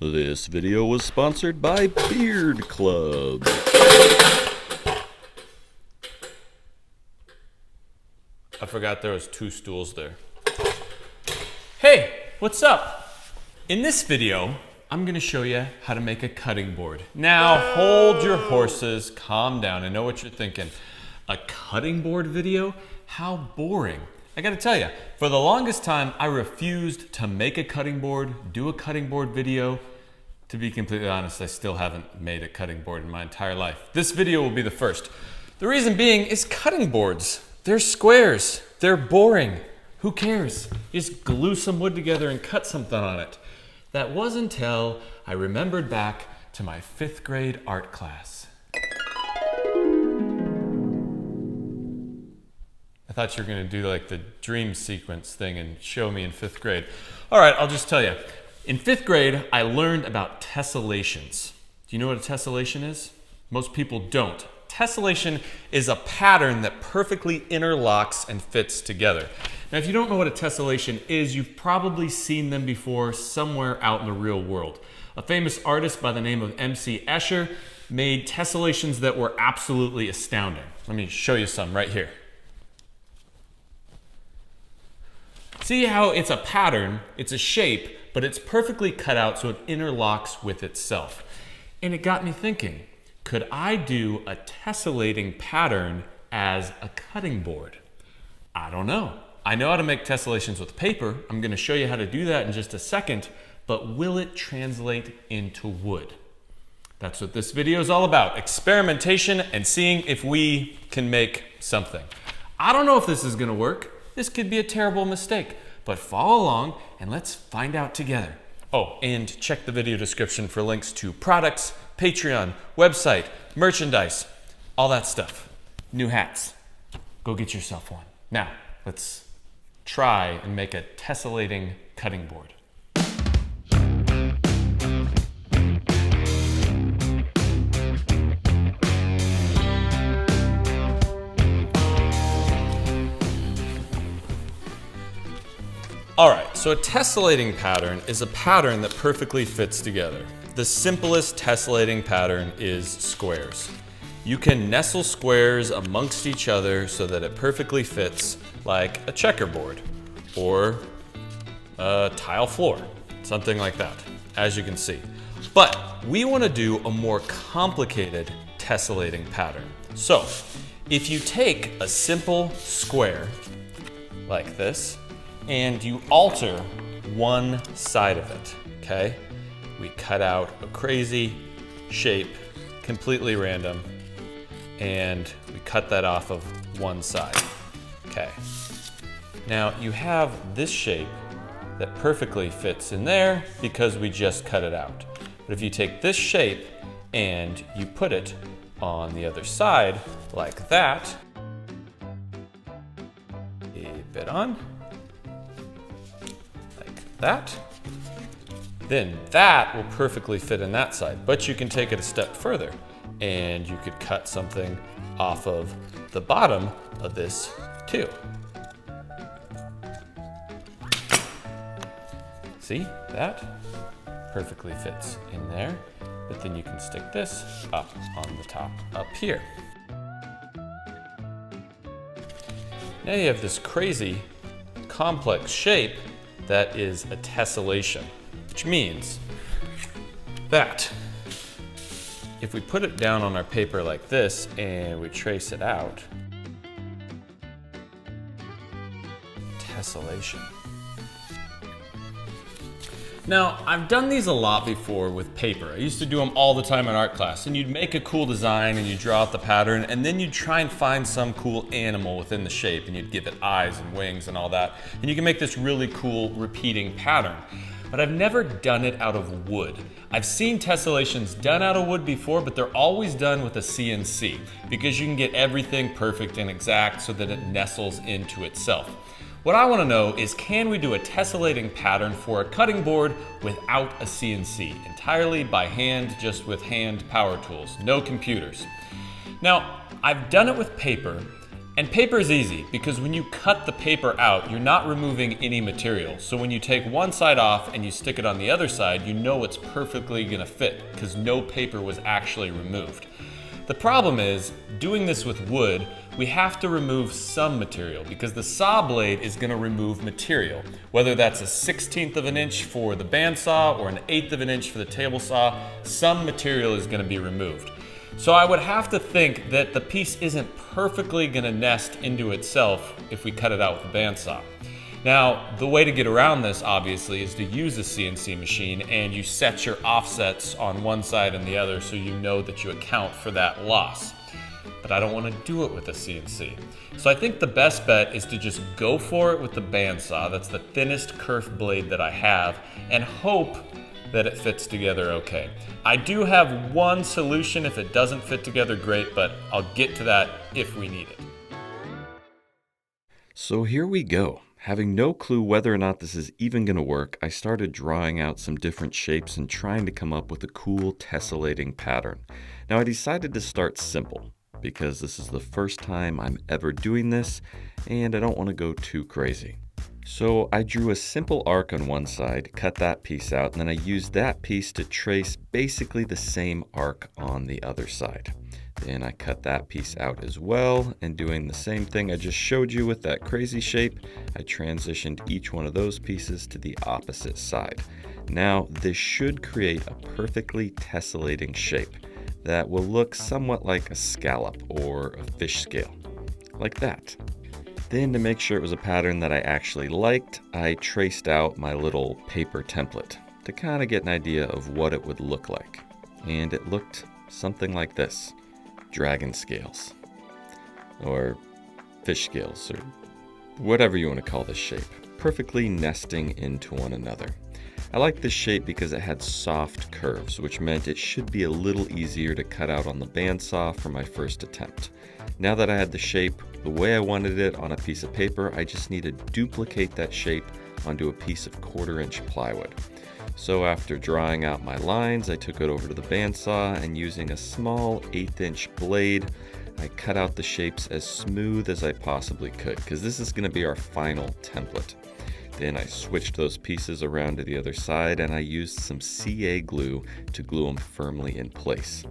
This video was sponsored by Beard Club. I forgot there was 2 stools there. Hey, what's up? In this video, I'm gonna show you how to make a cutting board. Now, hold your horses, calm down. I know what you're thinking. A cutting board video? How boring. I gotta tell you, for the longest time, I refused to make a cutting board, do a cutting board video. To be completely honest, I still haven't made a cutting board in my entire life. This video will be the first. The reason being is cutting boards. They're squares. They're boring. Who cares? You just glue some wood together and cut something on it. That was until I remembered back to my 5th grade art class. I thought you were gonna do like the dream sequence thing and show me in 5th grade. All right, I'll just tell you. In 5th grade, I learned about tessellations. Do you know what a tessellation is? Most people don't. Tessellation is a pattern that perfectly interlocks and fits together. Now, if you don't know what a tessellation is, you've probably seen them before somewhere out in the real world. A famous artist by the name of MC Escher made tessellations that were absolutely astounding. Let me show you some right here. See how it's a pattern, it's a shape, but it's perfectly cut out so it interlocks with itself. And it got me thinking, could I do a tessellating pattern as a cutting board? I don't know. I know how to make tessellations with paper. I'm gonna show you how to do that in just a second, but will it translate into wood? That's what this video is all about, experimentation and seeing if we can make something. I don't know if this is gonna work. This could be a terrible mistake, but follow along and let's find out together. Oh, and check the video description for links to products, Patreon, website, merchandise, all that stuff. New hats. Go get yourself one. Now, let's try and make a tessellating cutting board. All right, so a tessellating pattern is a pattern that perfectly fits together. The simplest tessellating pattern is squares. You can nestle squares amongst each other so that it perfectly fits like a checkerboard or a tile floor, something like that, as you can see. But we want to do a more complicated tessellating pattern. So if you take a simple square like this, and you alter one side of it, okay? We cut out a crazy shape, completely random, and we cut that off of one side, okay? Now you have this shape that perfectly fits in there because we just cut it out. But if you take this shape and you put it on the other side like that, keep it on, that, then that will perfectly fit in that side. But you can take it a step further and you could cut something off of the bottom of this too. See, that perfectly fits in there, but then you can stick this up on the top up here. Now you have this crazy complex shape that is a tessellation, which means that if we put it down on our paper like this and we trace it out, tessellation. Now, I've done these a lot before with paper. I used to do them all the time in art class, and you'd make a cool design and you'd draw out the pattern, and then you'd try and find some cool animal within the shape, and you'd give it eyes and wings and all that, and you can make this really cool repeating pattern. But I've never done it out of wood. I've seen tessellations done out of wood before, but they're always done with a CNC because you can get everything perfect and exact so that it nestles into itself. What I want to know is, can we do a tessellating pattern for a cutting board without a CNC, entirely by hand, just with hand power tools, no computers? Now, I've done it with paper, And paper is easy because when you cut the paper out, you're not removing any material. So when you take one side off and you stick it on the other side, you know it's perfectly gonna fit because no paper was actually removed. The problem is, doing this with wood, we have to remove some material because the saw blade is gonna remove material. Whether that's a 1/16 of an inch for the bandsaw or an 1/8 of an inch for the table saw, some material is gonna be removed. So I would have to think that the piece isn't perfectly gonna nest into itself if we cut it out with a bandsaw. Now, the way to get around this, obviously, is to use a CNC machine and you set your offsets on one side and the other so you know that you account for that loss. But I don't want to do it with a CNC. So I think the best bet is to just go for it with the bandsaw. That's the thinnest kerf blade that I have, and hope that it fits together okay. I do have one solution if it doesn't fit together great, but I'll get to that if we need it. So here we go. Having no clue whether or not this is even going to work, I started drawing out some different shapes and trying to come up with a cool tessellating pattern. Now I decided to start simple because this is the first time I'm ever doing this and I don't want to go too crazy. So I drew a simple arc on one side, cut that piece out, and then I used that piece to trace basically the same arc on the other side. Then I cut that piece out as well, and doing the same thing I just showed you with that crazy shape, I transitioned each one of those pieces to the opposite side. Now this should create a perfectly tessellating shape that will look somewhat like a scallop or a fish scale, like that. Then to make sure it was a pattern that I actually liked, I traced out my little paper template to kind of get an idea of what it would look like. And it looked something like this. Dragon scales, or fish scales, or whatever you want to call this shape, perfectly nesting into one another. I like this shape because it had soft curves, which meant it should be a little easier to cut out on the bandsaw for my first attempt. Now that I had the shape the way I wanted it on a piece of paper, I just need to duplicate that shape onto a piece of 1/4-inch plywood. So after drawing out my lines, I took it over to the bandsaw and using a small 1/8-inch blade, I cut out the shapes as smooth as I possibly could because this is going to be our final template. Then I switched those pieces around to the other side and I used some CA glue to glue them firmly in place.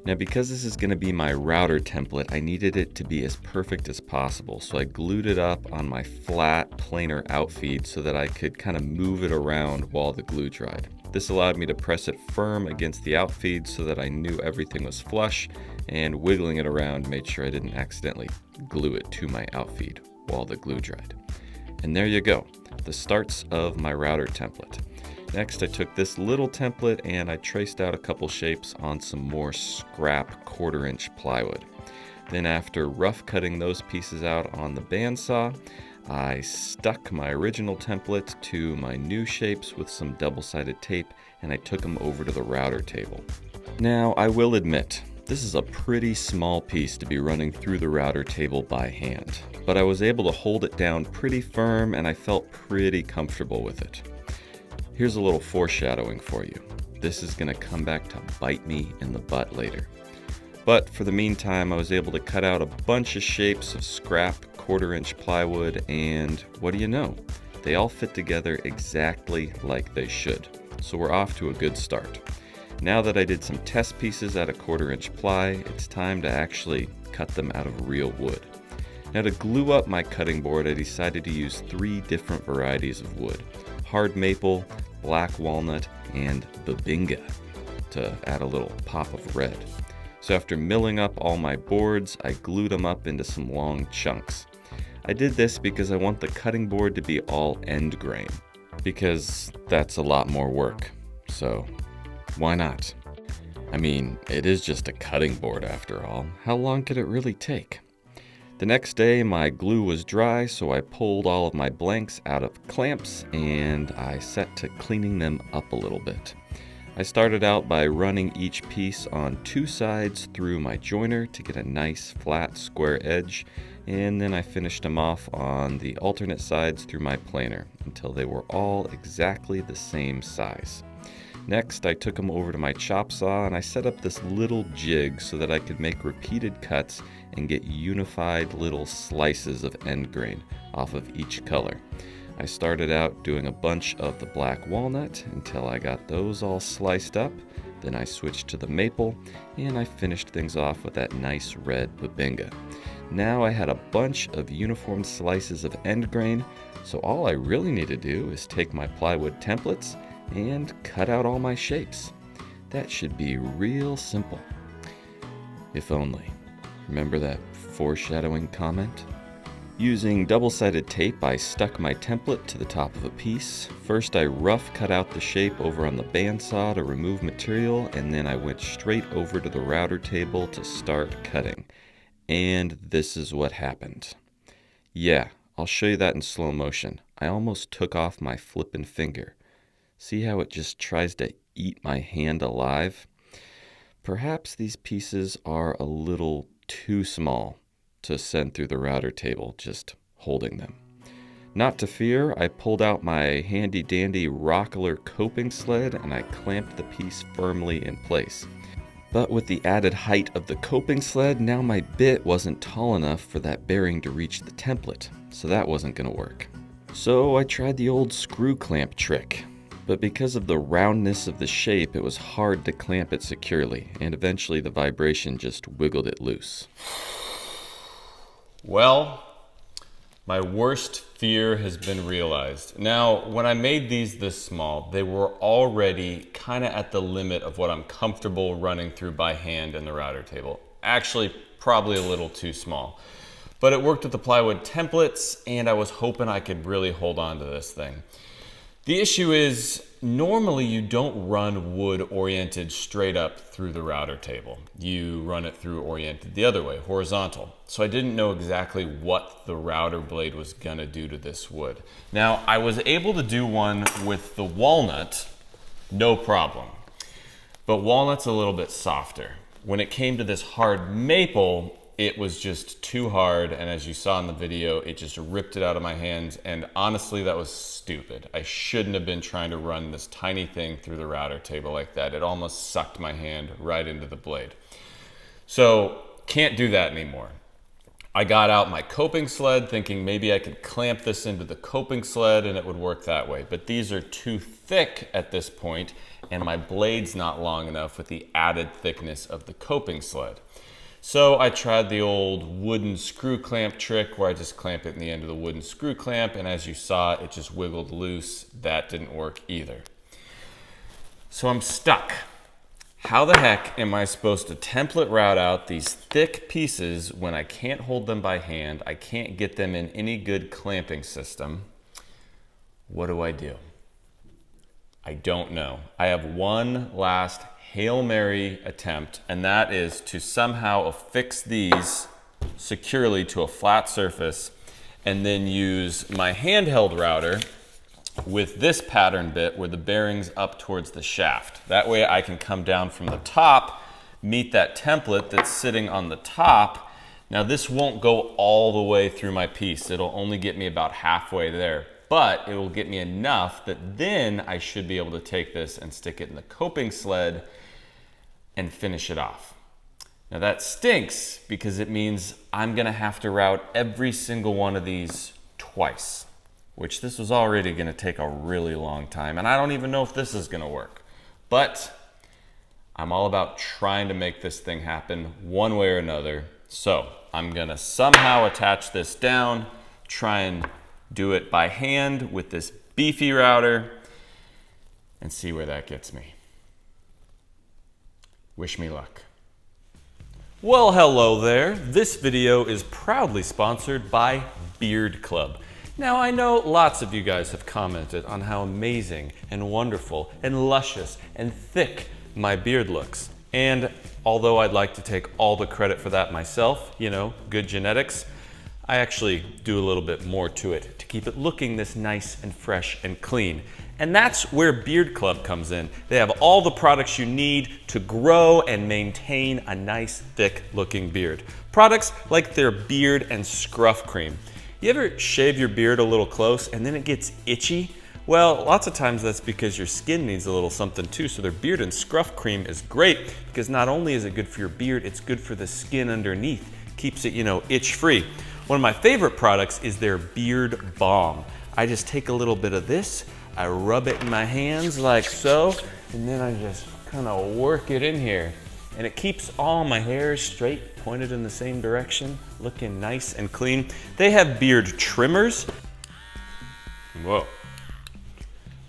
Now because this is going to be my router template, I needed it to be as perfect as possible, so I glued it up on my flat planer outfeed so that I could kind of move it around while the glue dried. This allowed me to press it firm against the outfeed so that I knew everything was flush, and wiggling it around made sure I didn't accidentally glue it to my outfeed while the glue dried. And there you go, the starts of my router template. Next, I took this little template and I traced out a couple shapes on some more scrap 1/4-inch plywood. Then after rough cutting those pieces out on the bandsaw, I stuck my original template to my new shapes with some double-sided tape and I took them over to the router table. Now, I will admit, this is a pretty small piece to be running through the router table by hand, but I was able to hold it down pretty firm and I felt pretty comfortable with it. Here's a little foreshadowing for you. This is going to come back to bite me in the butt later. But for the meantime, I was able to cut out a bunch of shapes of scrap 1/4-inch plywood, and what do you know? They all fit together exactly like they should. So we're off to a good start. Now that I did some test pieces out of 1/4-inch ply, it's time to actually cut them out of real wood. Now to glue up my cutting board, I decided to use 3 different varieties of wood. Hard maple, black walnut, and babinga to add a little pop of red. So after milling up all my boards, I glued them up into some long chunks. I did this because I want the cutting board to be all end grain, because that's a lot more work. So why not? I mean, it is just a cutting board after all. How long could it really take? The next day, my glue was dry, so I pulled all of my blanks out of clamps and I set to cleaning them up a little bit. I started out by running each piece on 2 sides through my joiner to get a nice flat square edge, and then I finished them off on the alternate sides through my planer until they were all exactly the same size. Next, I took them over to my chop saw and I set up this little jig so that I could make repeated cuts and get unified little slices of end grain off of each color. I started out doing a bunch of the black walnut until I got those all sliced up. Then I switched to the maple and I finished things off with that nice red Bubinga. Now I had a bunch of uniform slices of end grain, so all I really need to do is take my plywood templates and cut out all my shapes. That should be real simple. If only. Remember that foreshadowing comment? Using double-sided tape, I stuck my template to the top of a piece. First, I rough cut out the shape over on the bandsaw to remove material, and then I went straight over to the router table to start cutting. And this is what happened. Yeah, I'll show you that in slow motion. I almost took off my flippin' finger. See how it just tries to eat my hand alive? Perhaps these pieces are a little too small to send through the router table, just holding them. Not to fear, I pulled out my handy dandy Rockler coping sled and I clamped the piece firmly in place. But with the added height of the coping sled, now my bit wasn't tall enough for that bearing to reach the template, so that wasn't gonna work. So I tried the old screw clamp trick. But because of the roundness of the shape, it was hard to clamp it securely, and eventually the vibration just wiggled it loose. Well, my worst fear has been realized. Now, when I made these this small, they were already kind of at the limit of what I'm comfortable running through by hand in the router table. Actually, probably a little too small. But it worked with the plywood templates, and I was hoping I could really hold on to this thing. The issue is, normally you don't run wood oriented straight up through the router table. You run it through oriented the other way, horizontal. So I didn't know exactly what the router blade was gonna do to this wood. Now, I was able to do one with the walnut, no problem. But walnut's a little bit softer. When it came to this hard maple, it was just too hard, and as you saw in the video, it just ripped it out of my hands, and honestly, that was stupid. I shouldn't have been trying to run this tiny thing through the router table like that. It almost sucked my hand right into the blade. So, can't do that anymore. I got out my coping sled thinking maybe I could clamp this into the coping sled and it would work that way, but these are too thick at this point, and my blade's not long enough with the added thickness of the coping sled. So I tried the old wooden screw clamp trick where I just clamp it in the end of the wooden screw clamp, and as you saw, it just wiggled loose. That didn't work either. So I'm stuck. How the heck am I supposed to template route out these thick pieces when I can't hold them by hand? I can't get them in any good clamping system. What do I do? I don't know. I have one last Hail Mary attempt, and that is to somehow affix these securely to a flat surface and then use my handheld router with this pattern bit where the bearing's up towards the shaft. That way I can come down from the top, meet that template that's sitting on the top. Now this won't go all the way through my piece. It'll only get me about halfway there, but it will get me enough that then I should be able to take this and stick it in the coping sled and finish it off. Now that stinks because it means I'm gonna have to route every single one of these twice, which this was already gonna take a really long time, and I don't even know if this is gonna work. But I'm all about trying to make this thing happen one way or another. So I'm gonna somehow attach this down, try and do it by hand with this beefy router, and see where that gets me. Wish me luck. Well, hello there. This video is proudly sponsored by Beard Club. Now, I know lots of you guys have commented on how amazing and wonderful and luscious and thick my beard looks. And although I'd like to take all the credit for that myself, you know, good genetics, I actually do a little bit more to it to keep it looking this nice and fresh and clean. And that's where Beard Club comes in. They have all the products you need to grow and maintain a nice, thick looking beard. Products like their beard and scruff cream. You ever shave your beard a little close and then it gets itchy? Well, lots of times that's because your skin needs a little something too. So their beard and scruff cream is great because not only is it good for your beard, it's good for the skin underneath. Keeps it, itch free. One of my favorite products is their beard balm. I just take a little bit of this, I rub it in my hands like so, and then I just kind of work it in here. And it keeps all my hairs straight, pointed in the same direction, looking nice and clean. They have beard trimmers. Whoa.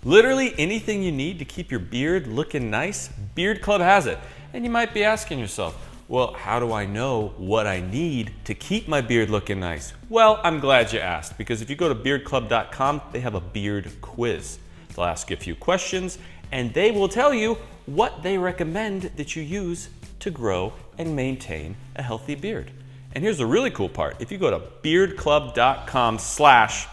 Literally anything you need to keep your beard looking nice, Beard Club has it. And you might be asking yourself, well, how do I know what I need to keep my beard looking nice? Well, I'm glad you asked, because if you go to beardclub.com, they have a beard quiz. They'll ask you a few questions, and they will tell you what they recommend that you use to grow and maintain a healthy beard. And here's the really cool part. If you go to beardclub.com slash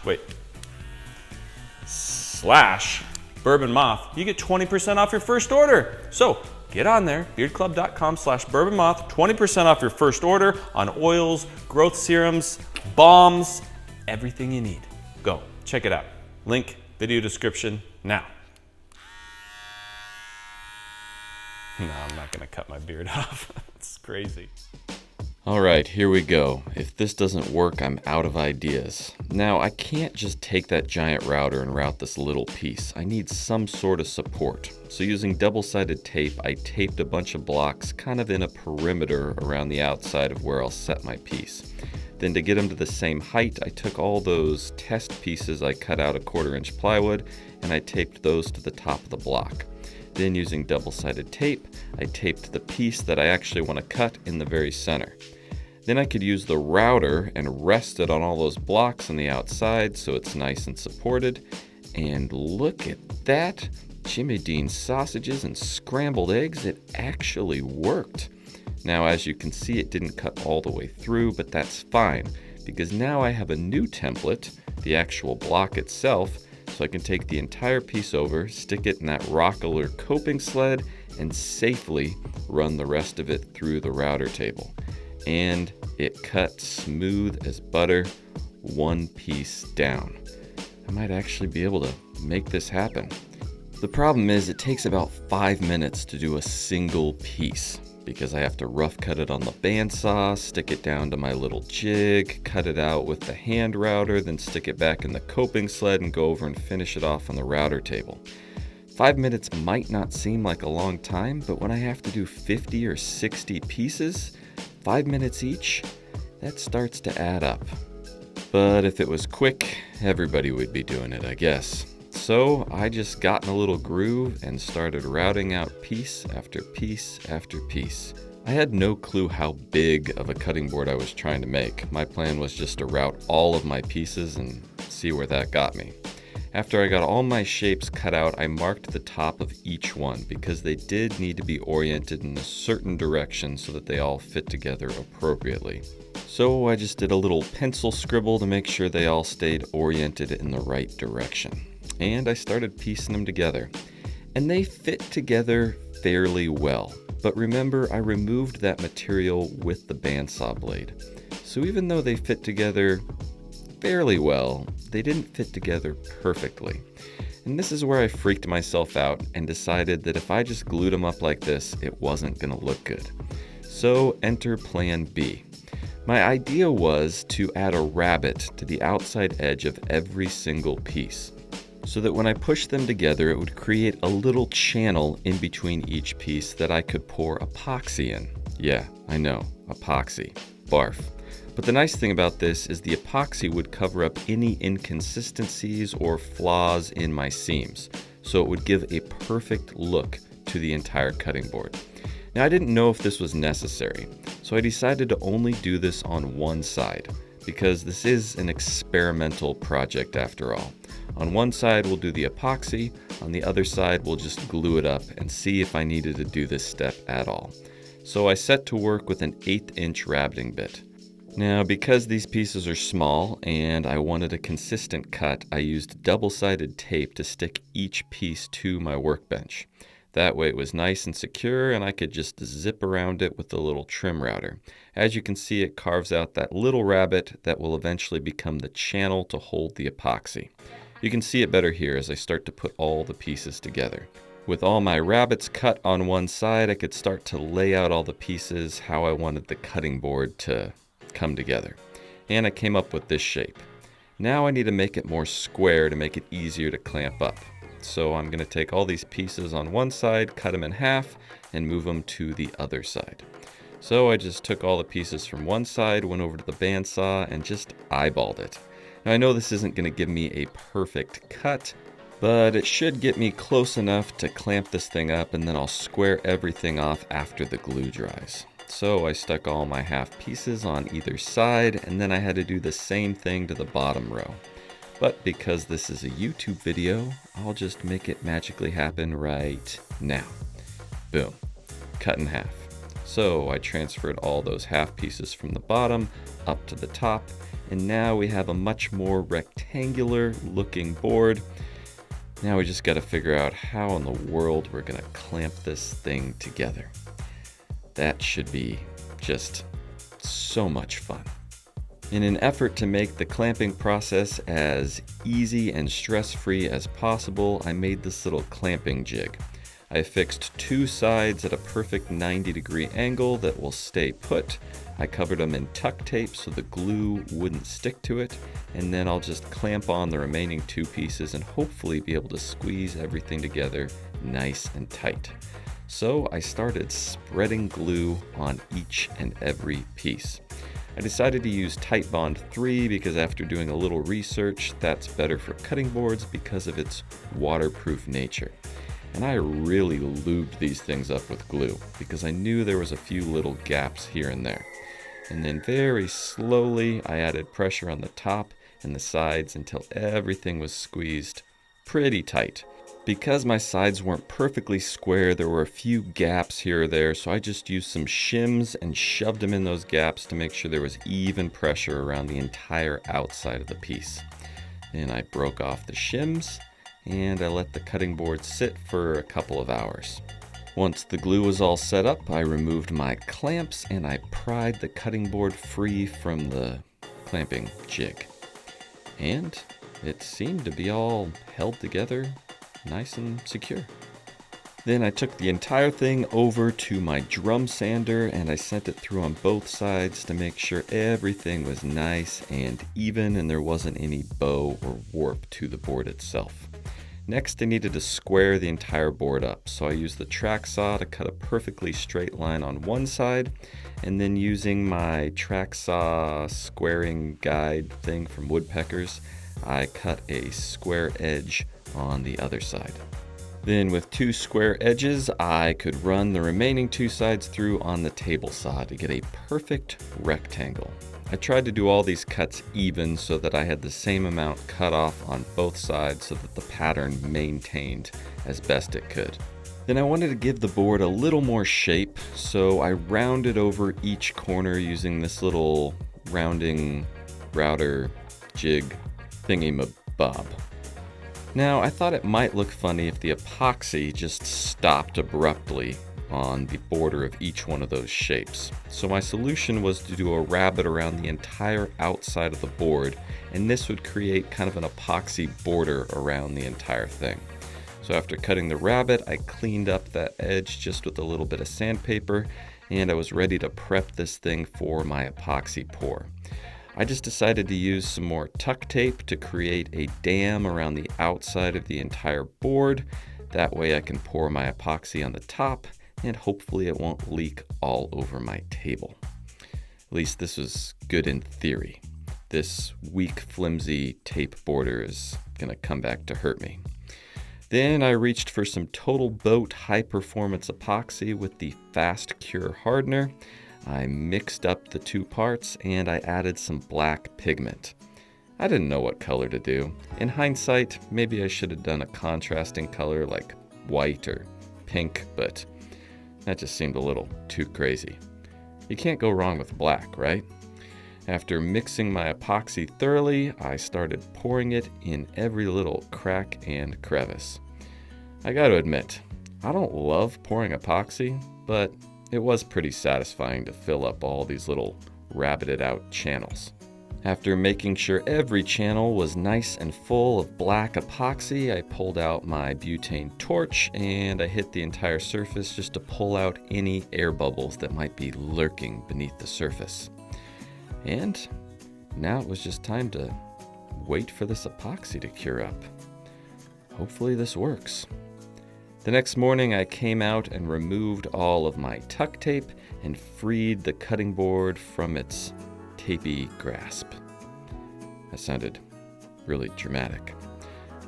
Bourbon Moth, you get 20% off your first order. So get on there, beardclub.com slash Bourbon Moth, 20% off your first order on oils, growth serums, balms, everything you need. Go, check it out. Link, video description now. No, I'm not gonna cut my beard off. It's crazy. All right, here we go. If this doesn't work, I'm out of ideas. Now, I can't just take that giant router and route this little piece. I need some sort of support. So using double-sided tape, I taped a bunch of blocks kind of in a perimeter around the outside of where I'll set my piece. Then to get them to the same height, I took all those test pieces I cut out of 1/4-inch plywood and I taped those to the top of the block. Then using double-sided tape, I taped the piece that I actually want to cut in the very center. Then I could use the router and rest it on all those blocks on the outside so it's nice and supported. And look at that! Jimmy Dean sausages and scrambled eggs, it actually worked. Now as you can see, it didn't cut all the way through, but that's fine because now I have a new template, the actual block itself, so I can take the entire piece over, stick it in that Rockler coping sled, and safely run the rest of it through the router table. And it cut smooth as butter, one piece down. I might actually be able to make this happen. The problem is it takes about 5 minutes to do a single piece, because I have to rough cut it on the bandsaw, stick it down to my little jig, cut it out with the hand router, then stick it back in the coping sled and go over and finish it off on the router table. 5 minutes might not seem like a long time, but when I have to do 50 or 60 pieces, 5 minutes each, that starts to add up. But if it was quick, everybody would be doing it, I guess. So I just got in a little groove and started routing out piece after piece after piece. I had no clue how big of a cutting board I was trying to make. My plan was just to route all of my pieces and see where that got me. After I got all my shapes cut out, I marked the top of each one because they did need to be oriented in a certain direction so that they all fit together appropriately. So I just did a little pencil scribble to make sure they all stayed oriented in the right direction. And I started piecing them together. And they fit together fairly well. But remember, I removed that material with the bandsaw blade. So even though they fit together fairly well, they didn't fit together perfectly. And this is where I freaked myself out and decided that if I just glued them up like this, it wasn't gonna look good. So enter plan B. My idea was to add a rabbet to the outside edge of every single piece, so that when I pushed them together, it would create a little channel in between each piece that I could pour epoxy in. Yeah, I know, epoxy. Barf. But the nice thing about this is the epoxy would cover up any inconsistencies or flaws in my seams, so it would give a perfect look to the entire cutting board. Now I didn't know if this was necessary, so I decided to only do this on one side, because this is an experimental project after all. On one side we'll do the epoxy, on the other side we'll just glue it up and see if I needed to do this step at all. So I set to work with an 1/8 inch rabbeting bit. Now because these pieces are small and I wanted a consistent cut, I used double-sided tape to stick each piece to my workbench. That way it was nice and secure and I could just zip around it with the little trim router. As you can see, it carves out that little rabbet that will eventually become the channel to hold the epoxy. You can see it better here as I start to put all the pieces together. With all my rabbets cut on one side, I could start to lay out all the pieces how I wanted the cutting board to come together. And I came up with this shape. Now I need to make it more square to make it easier to clamp up. So I'm going to take all these pieces on one side, cut them in half, and move them to the other side. So I just took all the pieces from one side, went over to the bandsaw, and just eyeballed it. Now I know this isn't going to give me a perfect cut, but it should get me close enough to clamp this thing up, and then I'll square everything off after the glue dries. So I stuck all my half pieces on either side, and then I had to do the same thing to the bottom row. But because this is a YouTube video, I'll just make it magically happen right now. Boom, cut in half. So I transferred all those half pieces from the bottom up to the top, and now we have a much more rectangular looking board. Now we just got to figure out how in the world we're going to clamp this thing together. That should be just so much fun. In an effort to make the clamping process as easy and stress-free as possible, I made this little clamping jig. I fixed two sides at a perfect 90-degree angle that will stay put. I covered them in tuck tape so the glue wouldn't stick to it, and then I'll just clamp on the remaining two pieces and hopefully be able to squeeze everything together nice and tight. So I started spreading glue on each and every piece. I decided to use Titebond 3 because after doing a little research, that's better for cutting boards because of its waterproof nature. And I really lubed these things up with glue because I knew there was a few little gaps here and there. And then very slowly I added pressure on the top and the sides until everything was squeezed pretty tight. Because my sides weren't perfectly square, there were a few gaps here or there, so I just used some shims and shoved them in those gaps to make sure there was even pressure around the entire outside of the piece. Then I broke off the shims and I let the cutting board sit for a couple of hours. Once the glue was all set up, I removed my clamps and I pried the cutting board free from the clamping jig. And it seemed to be all held together nice and secure. Then I took the entire thing over to my drum sander and I sent it through on both sides to make sure everything was nice and even and there wasn't any bow or warp to the board itself. Next, I needed to square the entire board up, so I used the track saw to cut a perfectly straight line on one side, and then using my track saw squaring guide thing from Woodpeckers, I cut a square edge on the other side. Then with two square edges, I could run the remaining two sides through on the table saw to get a perfect rectangle. I tried to do all these cuts even so that I had the same amount cut off on both sides so that the pattern maintained as best it could. Then I wanted to give the board a little more shape, so I rounded over each corner using this little rounding router jig thingy-mabob. Now, I thought it might look funny if the epoxy just stopped abruptly on the border of each one of those shapes. So my solution was to do a rabbet around the entire outside of the board, and this would create kind of an epoxy border around the entire thing. So after cutting the rabbet, I cleaned up that edge just with a little bit of sandpaper, and I was ready to prep this thing for my epoxy pour. I just decided to use some more tuck tape to create a dam around the outside of the entire board. That way I can pour my epoxy on the top and hopefully it won't leak all over my table. At least this was good in theory. This weak, flimsy tape border is gonna come back to hurt me. Then I reached for some Total Boat high performance epoxy with the Fast Cure hardener. I mixed up the two parts and I added some black pigment. I didn't know what color to do. In hindsight, maybe I should have done a contrasting color like white or pink, but that just seemed a little too crazy. You can't go wrong with black, right? After mixing my epoxy thoroughly, I started pouring it in every little crack and crevice. I gotta admit, I don't love pouring epoxy, but it was pretty satisfying to fill up all these little rabbited out channels. After making sure every channel was nice and full of black epoxy, I pulled out my butane torch and I hit the entire surface just to pull out any air bubbles that might be lurking beneath the surface. And now it was just time to wait for this epoxy to cure up. Hopefully this works. The next morning I came out and removed all of my tuck tape and freed the cutting board from its tapey grasp. That sounded really dramatic.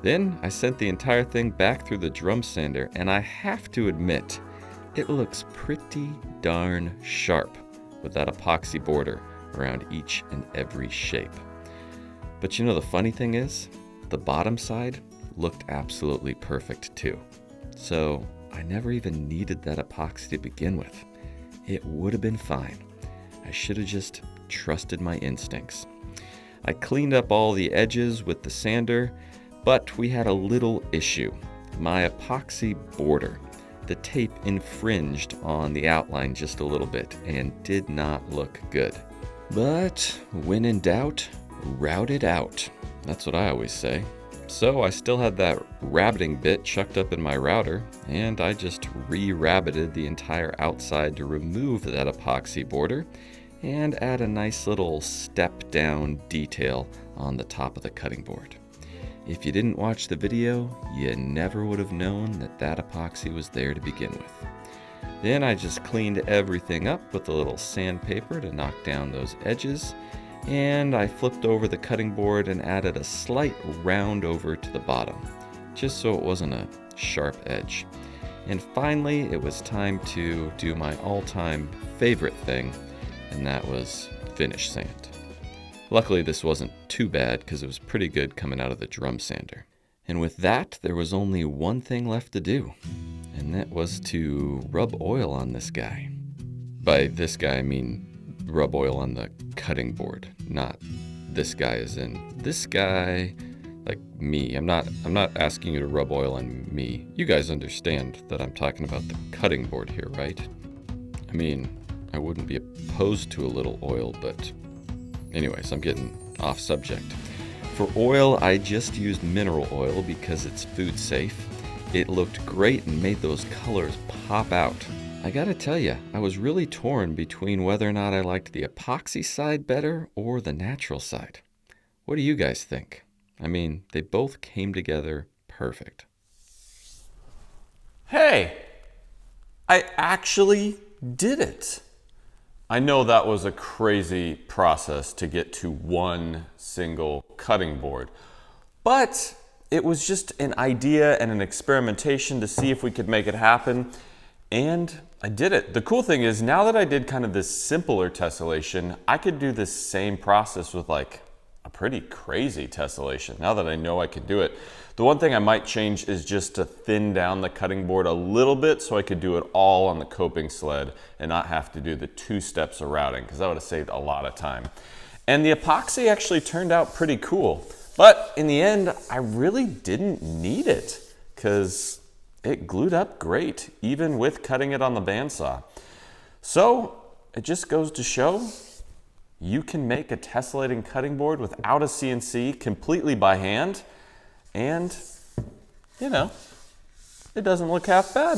Then I sent the entire thing back through the drum sander, and I have to admit, it looks pretty darn sharp with that epoxy border around each and every shape. But you know the funny thing is, the bottom side looked absolutely perfect too. So I never even needed that epoxy to begin with. It would have been fine. I should have just trusted my instincts. I cleaned up all the edges with the sander, but we had a little issue. My epoxy border, the tape infringed on the outline just a little bit and did not look good. But when in doubt, route it out. That's what I always say. So I still had that rabbiting bit chucked up in my router, and I just re-rabbited the entire outside to remove that epoxy border and add a nice little step-down detail on the top of the cutting board. If you didn't watch the video, you never would have known that that epoxy was there to begin with. Then I just cleaned everything up with a little sandpaper to knock down those edges, and I flipped over the cutting board and added a slight round over to the bottom, just so it wasn't a sharp edge. And finally, it was time to do my all-time favorite thing, and that was finish sand. Luckily, this wasn't too bad because it was pretty good coming out of the drum sander. And with that, there was only one thing left to do, and that was to rub oil on this guy. By this guy, I mean rub oil on the cutting board, not this guy as in this guy, like me. I'm not asking you to rub oil on me. You guys understand that I'm talking about the cutting board here, right? I mean, I wouldn't be opposed to a little oil, but anyways, I'm getting off subject. For oil, I just used mineral oil because it's food safe. It looked great and made those colors pop out. I gotta tell you, I was really torn between whether or not I liked the epoxy side better or the natural side. What do you guys think? I mean, they both came together perfect. Hey, I actually did it. I know that was a crazy process to get to one single cutting board, but it was just an idea and an experimentation to see if we could make it happen, and I did it. The cool thing is, now that I did kind of this simpler tessellation, I could do this same process with like a pretty crazy tessellation, now that I know I can do it. The one thing I might change is just to thin down the cutting board a little bit so I could do it all on the coping sled and not have to do the 2 steps of routing, because that would have saved a lot of time. And the epoxy actually turned out pretty cool. But in the end, I really didn't need it because it glued up great, even with cutting it on the bandsaw. So it just goes to show you can make a tessellating cutting board without a CNC completely by hand, and you know, it doesn't look half bad.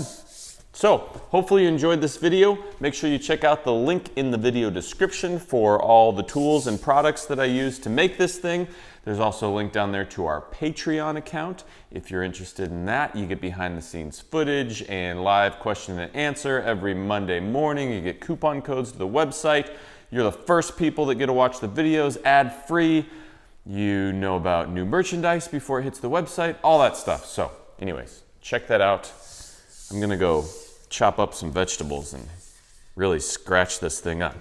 So hopefully you enjoyed this video. Make sure you check out the link in the video description for all the tools and products that I use to make this thing. There's also a link down there to our Patreon account. If you're interested in that, you get behind the scenes footage and live question and answer every Monday morning. You get coupon codes to the website. You're the first people that get to watch the videos ad-free. You know about new merchandise before it hits the website, all that stuff. So anyways, check that out. I'm gonna go chop up some vegetables and really scratch this thing up.